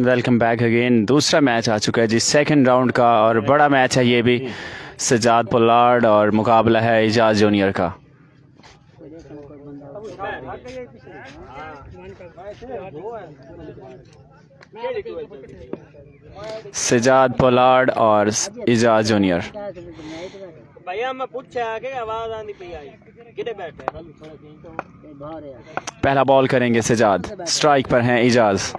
Welcome back again. दूसरा match आ चुका है जी, सेकंड राउंड का, और बड़ा मैच है ये भी। सजाद पोलार्ड और मुकाबला है एजाज जूनियर का। सजाद पोलार्ड और एजाज जूनियर। भैया मैं पूछा कि आवाज आंदी पई आई किधे बैठे। पहला बॉल करेंगे सजाद, स्ट्राइक पर हैं एजाज।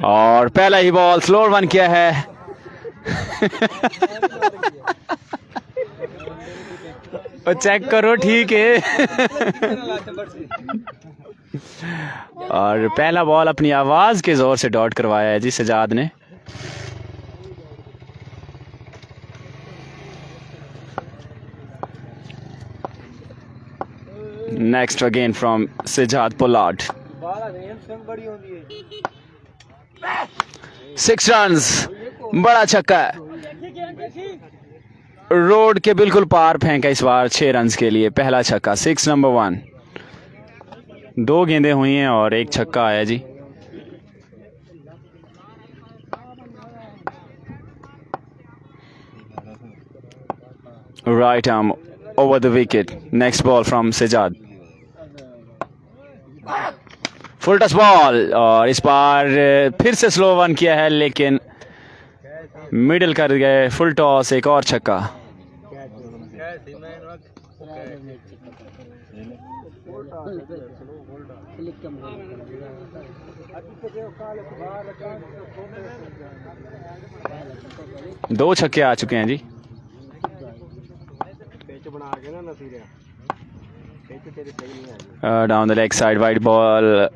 और पहला ही बॉल स्लोअर वन किया है। चेक करो, ठीक है। और पहला बॉल अपनी आवाज के जोर से डॉट करवाया है जी सजाद ने। Next again from Sajjad Pollard. 6 runs, बड़ा छक्का है। रोड के बिल्कुल पार फेंका इस बार 6 रन्स के लिए। पहला छक्का, 6 नंबर 1। 2 गेंदें हुई हैं और 1 छक्का आया जी। Right arm over the wicket. Next ball from Sajad, full toss ball, और इस बार फिर से स्लो वन किया है, लेकिन मिडिल कर गए। फुल टॉस, एक और छक्का। दो छक्के आ चुके हैं जी। Down the leg side, wide ball.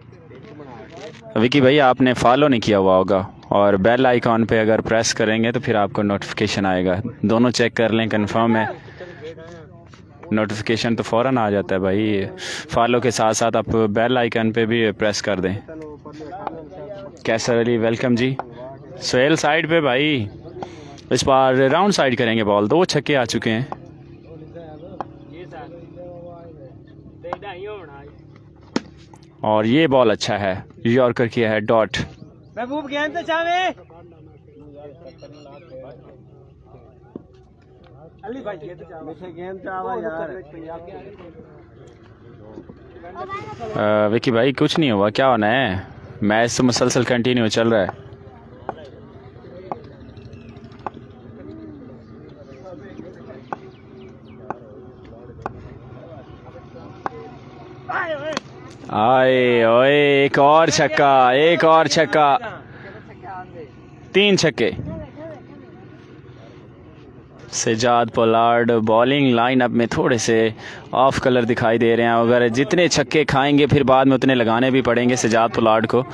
Vicky भाई आपने फॉलो नहीं किया हुआ होगा, और बेल आइकॉन पे अगर प्रेस करेंगे तो फिर आपको नोटिफिकेशन आएगा। दोनों चेक कर लें, कंफर्म है। नोटिफिकेशन तो फ़ौरन आ जाता है भाई। फॉलो के साथ साथ आप बेल आइकन पे भी प्रेस कर दें। कैसर अली वेलकम जी। सोहेल साइड पे भाई। इस बार राउंड साइड करेंगे बॉल। 2 छक्के आ चुके हैं। और ये बॉल अच्छा है, यॉर्कर किया है, डॉट। महबूब गेंद तो चावे अली भाई, ये तो चावे गेंद चावा यार। विकी भाई कुछ नहीं हुआ, क्या होना है, मैच तो मुसलसल कंटिन्यू चल रहा है। आए ओए, एक और छक्का, एक और छक्का, 3 छक्के। सजाद पोलार्ड बॉलिंग लाइनअप में थोड़े से ऑफ कलर दिखाई दे रहे हैं। अगर जितने छक्के खाएंगे फिर बाद में उतने लगाने भी पड़ेंगे सजाद पोलार्ड को।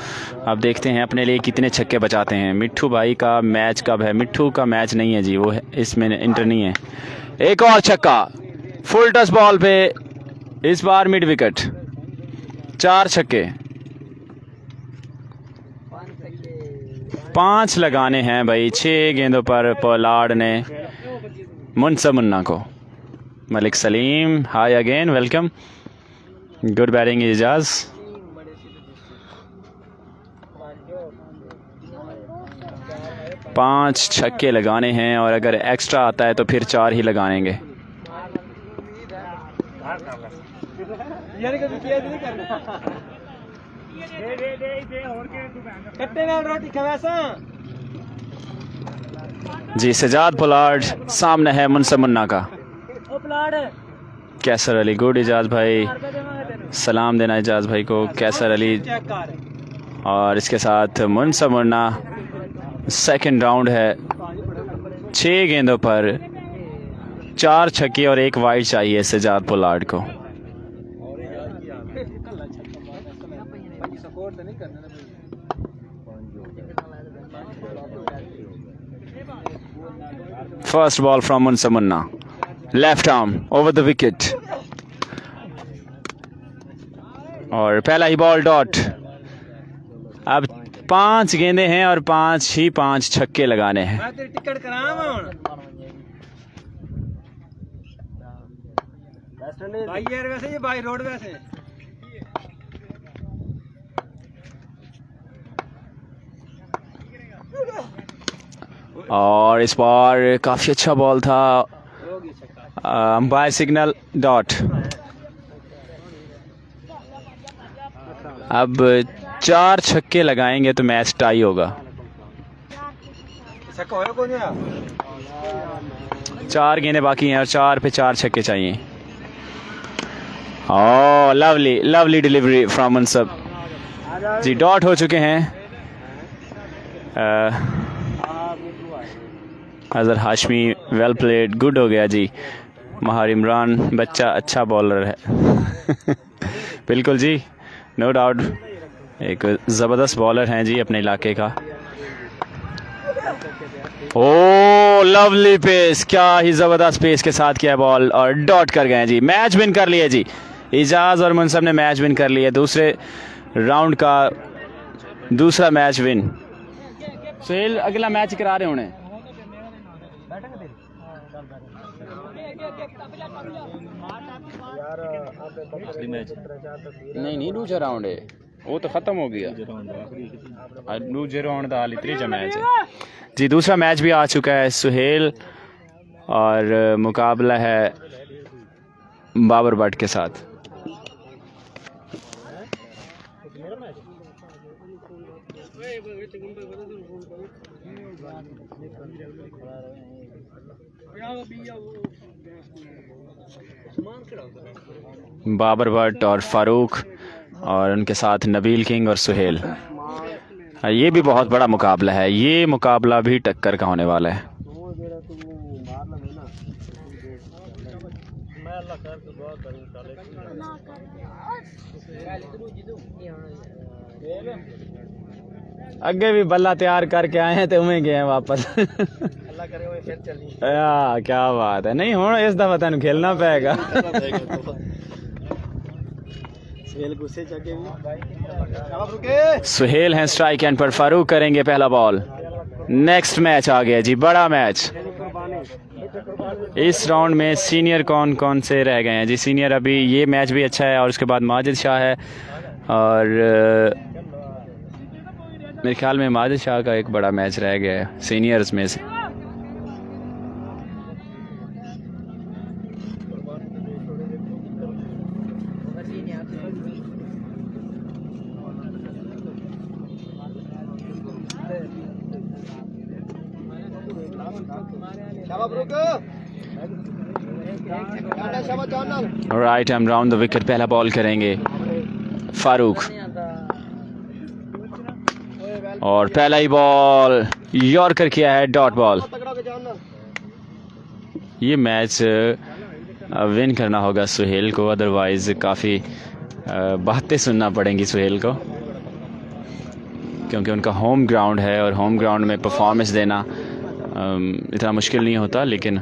अब देखते हैं अपने लिए कितने छक्के बचाते हैं। मिट्ठू भाई का मैच कब है? मिट्ठू का मैच नहीं है जी, वो इसमें इंटर नहीं है। एक और छक्का, फुल टच बॉल पे, इस बार मिड विकेट। 4 छक्के, 5 लगाने हैं भाई 6 गेंदों पर पोलार्ड ने मुनसा मुन्ना को। Malik Saleem hi again, welcome. Good batting Ejaz. पांच छक्के लगाने हैं, और अगर एक्स्ट्रा आता है तो फिर 4 ही लगाएंगे। जी सजाद पोलार्ड सामने है मुनसा मुन्ना का। कैसर अली, गुड एजाज भाई, सलाम देना एजाज भाई को। कैसर अली और इसके साथ मुनसा मुन्ना। सेकंड राउंड है, 6 गेंदों पर 4 छक्के और 1 वाइड चाहिए सजाद पोलार्ड को। First ball from Munsa Munna, left arm over the wicket, और पहला ही बॉल डॉट। अब 5 गेंदे हैं और 5 छक्के लगाने हैं। मैं तेरी टिकट करावा हुन भाई यार, वैसे ये बाई रोड वैसे और इस बार काफ़ी अच्छा बॉल था। Umpire signal dot. अब 4 छक्के लगाएंगे तो मैच टाई होगा। 4 गेंदें बाकी हैं और 4 पे 4 छक्के चाहिए। Oh lovely lovely delivery from Munsab ji. Dot हो चुके हैं। Azhar Hashmi well played, good हो गया जी। महार इमरान बच्चा अच्छा बॉलर है बिल्कुल जी, नो डाउट, एक ज़बरदस्त बॉलर हैं जी अपने इलाके का। ओ लवली पेस, क्या ही ज़बरदस्त पेस के साथ किया बॉल और डॉट कर गए जी। मैच विन कर लिए जी, इजाज़ और मुनसब ने मैच विन कर लिया। दूसरे राउंड का दूसरा मैच विन। सुहेल अगला मैच करा रहे होने। नहीं दूसरा राउंड है, वो तो ख़त्म हो गया। दूसरे राउंड का हाल त्रीजा मैच है जी। दूसरा मैच भी आ चुका है। सुहेल और मुकाबला है बाबर भट्ट के साथ। बाबर भट्ट और फारूक और उनके साथ नबील किंग और सुहेल। ये भी बहुत बड़ा मुकाबला है, ये मुकाबला भी टक्कर का होने वाला है। अगे भी बल्ला तैयार करके आए हैं तो उमें गए हैं वापस क्या बात है। नहीं हुण इस दफा तेन खेलना पेगा। सुहेल हैं स्ट्राइक एंड पर, फारूक करेंगे पहला बॉल। नेक्स्ट मैच आ गया जी, बड़ा मैच। इस राउंड में सीनियर कौन कौन से रह गए हैं जी। सीनियर अभी ये मैच भी अच्छा है और उसके बाद माजिद शाह है और मेरे ख्याल में माजिद शाह का एक बड़ा मैच रह गया है सीनियर्स में से। Right and round the wicket, पहला बॉल करेंगे फारूक और पहला ही बॉल यॉर्कर किया है, डॉट बॉल। ये मैच विन करना होगा सुहेल को, अदरवाइज काफ़ी बातें सुनना पड़ेंगी सुहेल को, क्योंकि उनका होम ग्राउंड है और होम ग्राउंड में परफॉर्मेंस देना इतना मुश्किल नहीं होता। लेकिन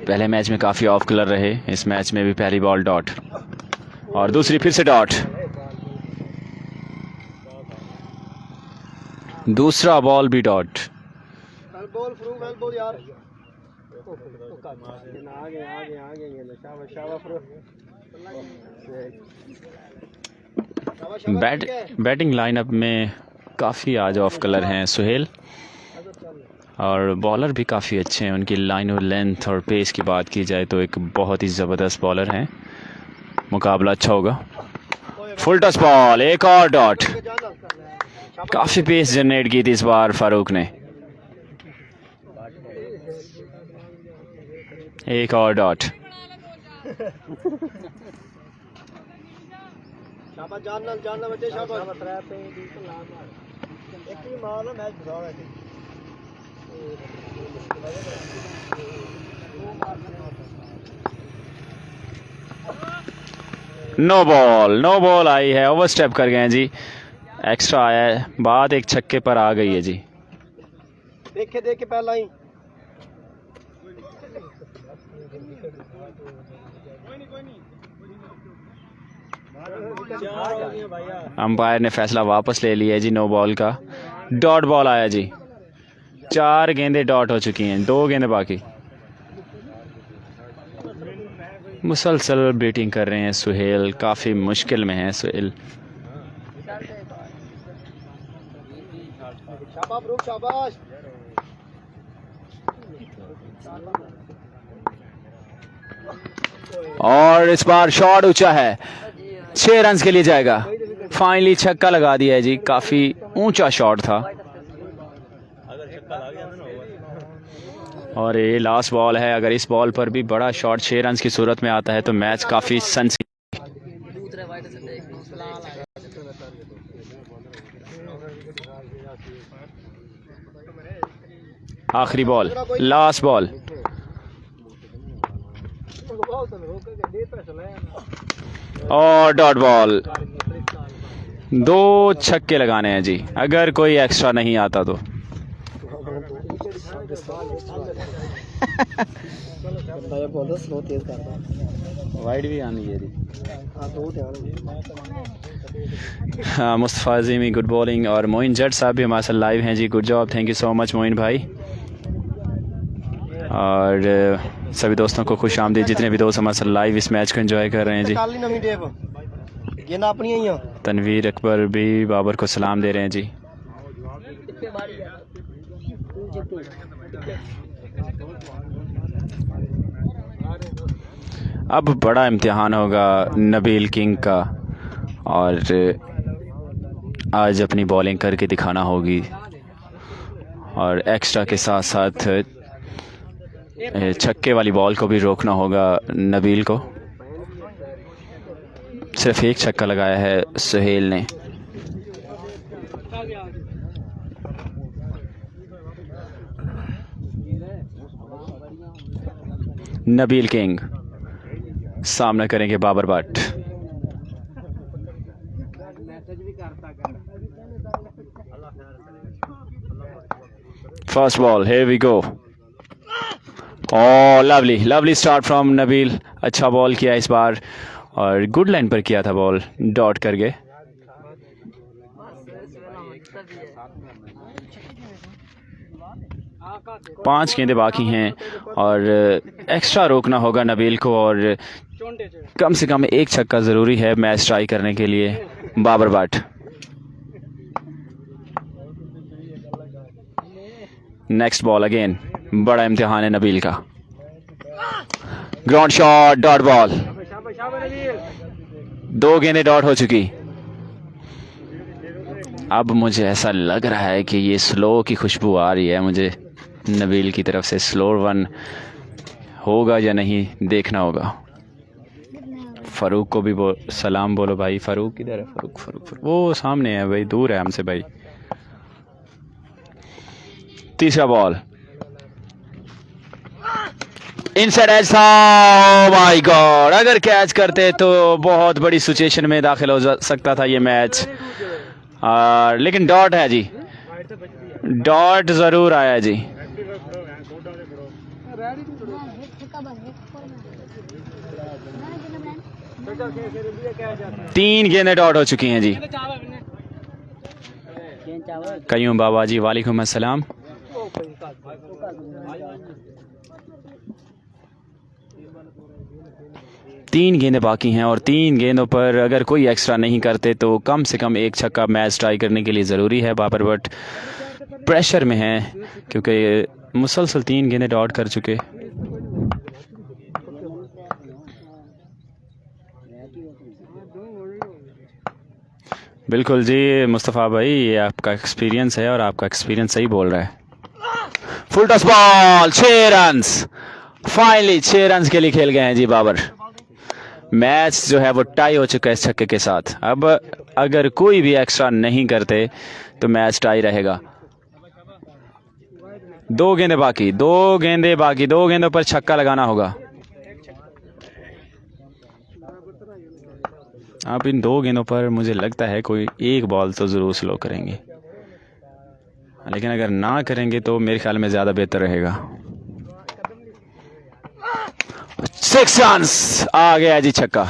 पहले मैच में काफ़ी ऑफ कलर रहे, इस मैच में भी पहली बॉल डॉट और दूसरी फिर से डॉट। दूसरा बॉल भी डॉट। बैटिंग लाइनअप में काफ़ी आज ऑफ कलर हैं सुहेल, और बॉलर भी काफ़ी अच्छे हैं। उनकी लाइन और लेंथ और पेस की बात की जाए तो एक बहुत ही ज़बरदस्त बॉलर हैं। मुकाबला अच्छा होगा। फुल टच बॉल, एक और डॉट। काफ़ी पेस जनरेट की थी इस बार फारूक ने, एक और डॉट। नो बॉल आई है, ओवर स्टेप कर गए हैं जी, एक्स्ट्रा आया है, बात एक छक्के पर आ गई है जी। देखे पहला ही अंपायर ने फैसला वापस ले लिया है जी, नो बॉल का। डॉट बॉल आया जी, 4 गेंदें डॉट हो चुकी हैं, 2 गेंदें बाकी। मुसलसल बैटिंग कर रहे हैं सुहेल, काफ़ी मुश्किल में है सुहेल। और इस बार शॉट ऊंचा है, 6 रन के लिए जाएगा। फाइनली छक्का लगा दिया है जी, काफ़ी ऊंचा शॉट था। और ये लास्ट बॉल है, अगर इस बॉल पर भी बड़ा शॉट 6 रन की सूरत में आता है तो मैच काफ़ी सनसी। आखिरी बॉल, लास्ट बॉल। और डॉट बॉल, 2 छक्के लगाने हैं जी, अगर कोई एक्स्ट्रा नहीं आता तो। वाइड भी आनी है जी। हाँ, मुस्तफ़ा अज़ीमी गुड बॉलिंग, और मोइन जट साहब भी हमारे साथ लाइव हैं जी। Good job, thank you so much Moin भाई। और सभी दोस्तों को खुश आमदीद, जितने भी दोस्त हमारे साथ लाइव इस मैच को एंजॉय कर रहे हैं जी। तनवीर अकबर भी बाबर को सलाम दे रहे हैं जी। अब बड़ा इम्तिहान होगा नबील किंग का, और आज अपनी बॉलिंग करके दिखाना होगी, और एक्स्ट्रा के साथ साथ छक्के वाली बॉल को भी रोकना होगा नबील को। सिर्फ 1 छक्का लगाया है सुहेल ने। नबील किंग सामना करेंगे Babar Bhatt. First ball, here we go। Oh lovely lovely start from Nabeel, अच्छा बॉल किया इस बार, और गुड लाइन पर किया था बॉल, डॉट कर गए। पांच गेंदें बाकी हैं, और एक्स्ट्रा रोकना होगा नबील को, और कम से कम 1 छक्का ज़रूरी है मैच ट्राई करने के लिए Babar Bhatt. Next ball again, बड़ा इम्तिहान है नबील का। ग्राउंड शॉट, डॉट बॉल, 2 गेंदें डॉट हो चुकी। अब मुझे ऐसा लग रहा है कि ये स्लो की खुशबू आ रही है मुझे नबील की तरफ से। स्लोर वन होगा या नहीं देखना होगा। फ़ारूक को भी सलाम बोलो भाई। फ़ारूक किधर है? फ़ारूक वो सामने है भाई, दूर है हमसे भाई। तीसरा बॉल, इनसाइड एज था। माय गॉड, अगर कैच करते तो बहुत बड़ी सिचुएशन में दाखिल हो सकता था ये मैच, लेकिन डॉट है जी, डॉट ज़रूर आया जी। तीन गेंदें डॉट हो चुकी हैं जी। कयूम बाबा जी वालेकुम अस्सलाम। तीन गेंदें बाकी हैं, और 3 गेंदों पर अगर कोई एक्स्ट्रा नहीं करते तो कम से कम 1 छक्का मैच ट्राई करने के लिए ज़रूरी है। बाबर भट्ट प्रेशर में हैं क्योंकि मुसलसल 3 गेंदें डॉट कर चुके। बिल्कुल जी मुस्तफ़ा भाई, ये आपका एक्सपीरियंस है और आपका एक्सपीरियंस सही बोल रहा है। Full toss ball, 6 runs, finally 6 runs के लिए खेल गए हैं जी बाबर। मैच जो है वो टाई हो चुका है इस छक्के के साथ। अब अगर कोई भी एक्स्ट्रा नहीं करते तो मैच टाई रहेगा। 2 गेंदें बाकी, 2 गेंदें बाकी, 2 गेंदों पर छक्का लगाना होगा। आप इन 2 गेंदों पर मुझे लगता है कोई एक बॉल तो ज़रूर स्लो करेंगे, लेकिन अगर ना करेंगे तो मेरे ख्याल में ज़्यादा बेहतर रहेगा। 6 रन्स, आ गया जी छक्का।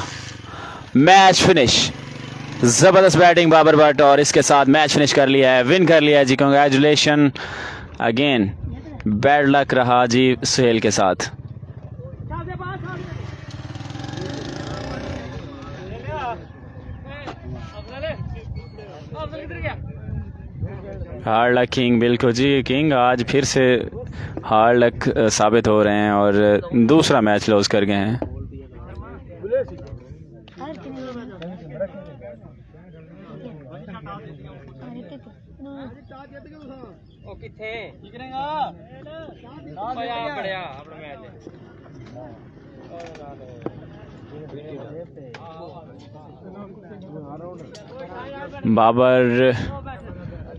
Match finish. ज़बरदस्त बैटिंग बाबर भट्ट, और इसके साथ मैच फिनिश कर लिया है, विन कर लिया है जी। Congratulation again. बैड लक रहा जी सुहेल के साथ। हार्ड लक किंग, बिल्कुल जी किंग आज फिर से हार्ड लक साबित हो रहे हैं और दूसरा मैच लॉस कर गए हैं। बाबर,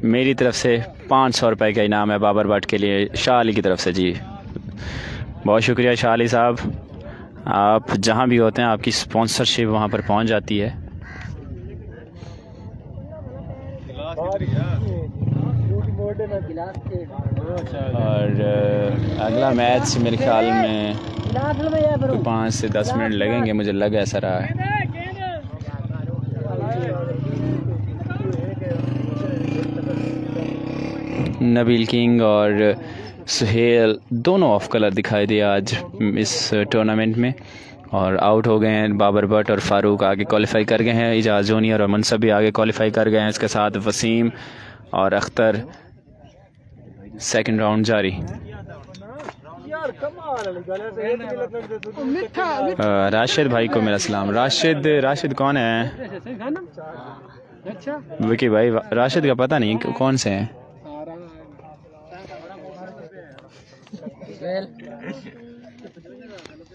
मेरी तरफ से 500 रुपये का इनाम है बाबर भट्ट के लिए, शाह अली की तरफ से जी। बहुत शुक्रिया शाह अली साहब, आप जहाँ भी होते हैं आपकी स्पॉन्सरशिप वहाँ पर पहुँच जाती है। और अगला मैच मेरे ख्याल में 5 से 10 मिनट लगेंगे, मुझे लग ऐसा रहा है। नबील किंग और सुहेल दोनों ऑफ कलर दिखाई दिए आज इस टूर्नामेंट में, और आउट हो गए हैं। बाबर भट्ट और फ़ारूक आगे क्वालिफाई कर गए हैं, इजाज़ जूनियर और मुनसब भी आगे क्वालिफाई कर गए हैं। इसके साथ वसीम और अख्तर, सेकंड राउंड जारी। राशिद भाई को मेरा सलाम। राशिद कौन है विकी भाई? राशिद का पता नहीं कौन से हैं।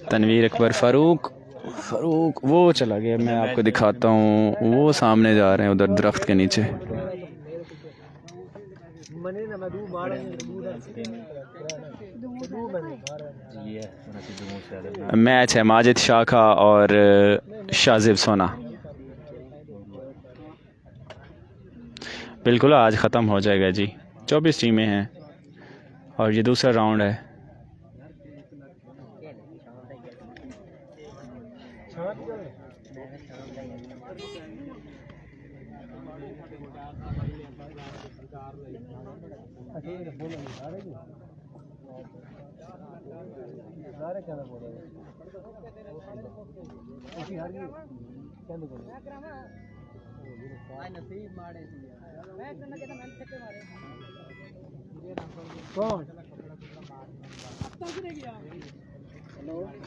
तनवीर अकबर, फ़ारूक वो चला गया, मैं आपको दिखाता हूँ, वो सामने जा रहे हैं उधर दरख्त के नीचे। मैच है माजिद शाह का और शाजिब सोना। बिल्कुल आज ख़त्म हो जाएगा जी, 24 टीमें हैं और ये दूसरा राउंड है।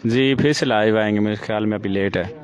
जी फिर से लाइव आएंगे, मेरे ख्याल में अभी लेट है।